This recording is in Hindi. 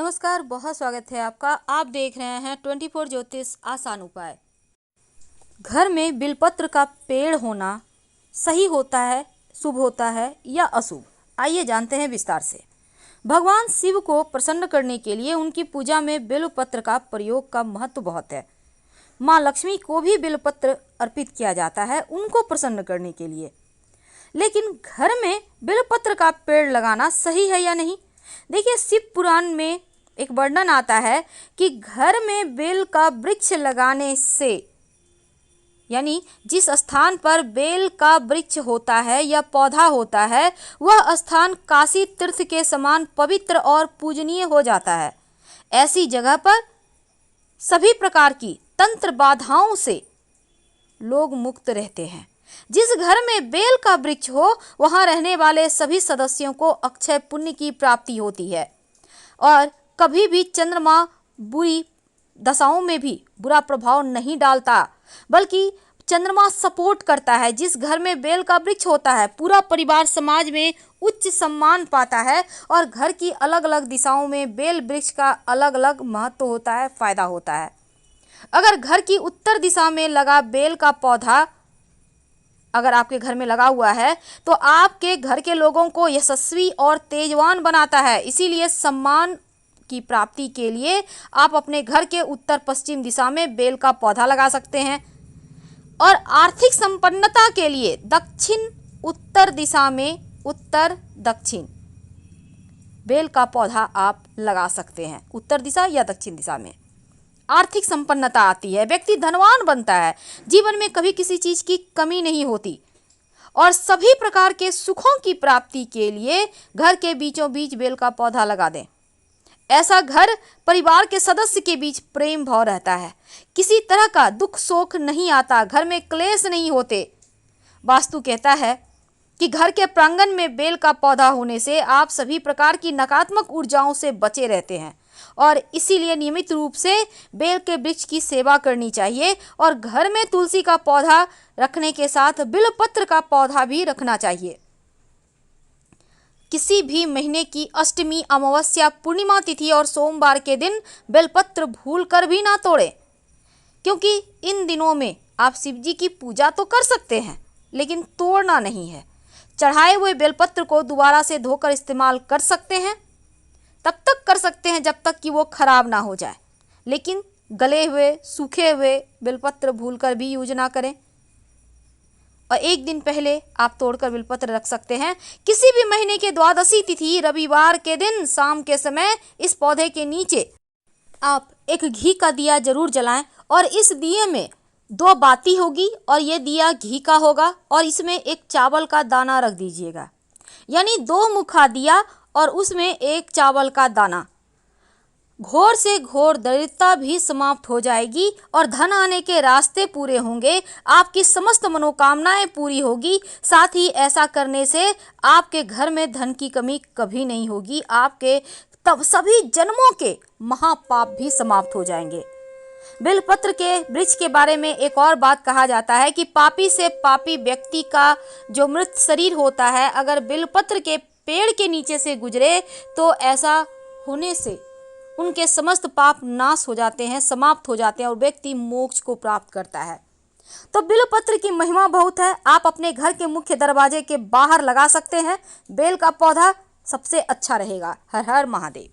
नमस्कार, बहुत स्वागत है आपका। आप देख रहे हैं 24 ज्योतिष आसान उपाय। घर में बिलपत्र का पेड़ होना सही होता है, शुभ होता है या अशुभ? आइए जानते हैं विस्तार से। भगवान शिव को प्रसन्न करने के लिए उनकी पूजा में बिलपत्र का प्रयोग का महत्व बहुत है। माँ लक्ष्मी को भी बिलपत्र अर्पित किया जाता है उनको प्रसन्न करने के लिए। लेकिन घर में बिलपत्र का पेड़ लगाना सही है या नहीं? देखिए, शिव पुराण में एक वर्णन आता है कि घर में बेल का वृक्ष लगाने से, यानी जिस स्थान पर बेल का वृक्ष होता है या पौधा होता है, वह स्थान काशी तीर्थ के समान पवित्र और पूजनीय हो जाता है। ऐसी जगह पर सभी प्रकार की तंत्र बाधाओं से लोग मुक्त रहते हैं। जिस घर में बेल का वृक्ष हो, वहां रहने वाले सभी सदस्यों को अक्षय पुण्य की प्राप्ति होती है और कभी भी चंद्रमा बुरी दशाओं में भी बुरा प्रभाव नहीं डालता, बल्कि चंद्रमा सपोर्ट करता है। जिस घर में बेल का वृक्ष होता है, पूरा परिवार समाज में उच्च सम्मान पाता है और घर की अलग अलग दिशाओं में बेल वृक्ष का अलग अलग महत्व होता है, फायदा होता है। अगर घर की उत्तर दिशा में लगा बेल का पौधा अगर आपके घर में लगा हुआ है तो आपके घर के लोगों को यशस्वी और तेजवान बनाता है। इसीलिए सम्मान की प्राप्ति के लिए आप अपने घर के उत्तर पश्चिम दिशा में बेल का पौधा लगा सकते हैं और आर्थिक संपन्नता के लिए दक्षिण उत्तर दिशा में उत्तर दक्षिण बेल का पौधा आप लगा सकते हैं। उत्तर दिशा या दक्षिण दिशा में आर्थिक संपन्नता आती है, व्यक्ति धनवान बनता है, जीवन में कभी किसी चीज की कमी नहीं होती और सभी प्रकार के सुखों की प्राप्ति के लिए घर के बीचों बीच बेल का पौधा लगा दें। ऐसा घर परिवार के सदस्य के बीच प्रेम भाव रहता है, किसी तरह का दुख शोक नहीं आता, घर में क्लेश नहीं होते। वास्तु कहता है कि घर के प्रांगण में बेल का पौधा होने से आप सभी प्रकार की नकारात्मक ऊर्जाओं से बचे रहते हैं और इसीलिए नियमित रूप से बेल के वृक्ष की सेवा करनी चाहिए और घर में तुलसी का पौधा रखने के साथ बिलपत्र का पौधा भी रखना चाहिए। किसी भी महीने की अष्टमी, अमावस्या, पूर्णिमा तिथि और सोमवार के दिन बेलपत्र भूलकर भी ना तोड़ें, क्योंकि इन दिनों में आप शिव जी की पूजा तो कर सकते हैं लेकिन तोड़ना नहीं है। चढ़ाए हुए बेलपत्र को दोबारा से धोकर इस्तेमाल कर सकते हैं, तब तक कर सकते हैं जब तक कि वो खराब ना हो जाए, लेकिन गले हुए सूखे हुए बेलपत्र भूलकर भी यूज ना करें। और एक दिन पहले आप तोड़कर बेलपत्र रख सकते हैं। किसी भी महीने के द्वादशी तिथि रविवार के दिन शाम के समय इस पौधे के नीचे आप एक घी का दिया जरूर जलाएं और इस दिए में 2 बाती होगी और ये दिया घी का होगा और इसमें एक चावल का दाना रख दीजिएगा, यानी 2 मुखा दिया और उसमें एक चावल का दाना। घोर से घोर दरिद्रता भी समाप्त हो जाएगी और धन आने के रास्ते पूरे होंगे, आपकी समस्त मनोकामनाएं पूरी होगी। साथ ही ऐसा करने से आपके घर में धन की कमी कभी नहीं होगी, आपके तब सभी जन्मों के महापाप भी समाप्त हो जाएंगे। बेलपत्र के वृक्ष के बारे में एक और बात कहा जाता है कि पापी से पापी व्यक्ति का जो मृत शरीर होता है, अगर बेलपत्र के पेड़ के नीचे से गुजरे तो ऐसा होने से उनके समस्त पाप नाश हो जाते हैं, समाप्त हो जाते हैं और व्यक्ति मोक्ष को प्राप्त करता है। तो बेलपत्र की महिमा बहुत है। आप अपने घर के मुख्य दरवाजे के बाहर लगा सकते हैं। बेल का पौधा सबसे अच्छा रहेगा। हर हर महादेव।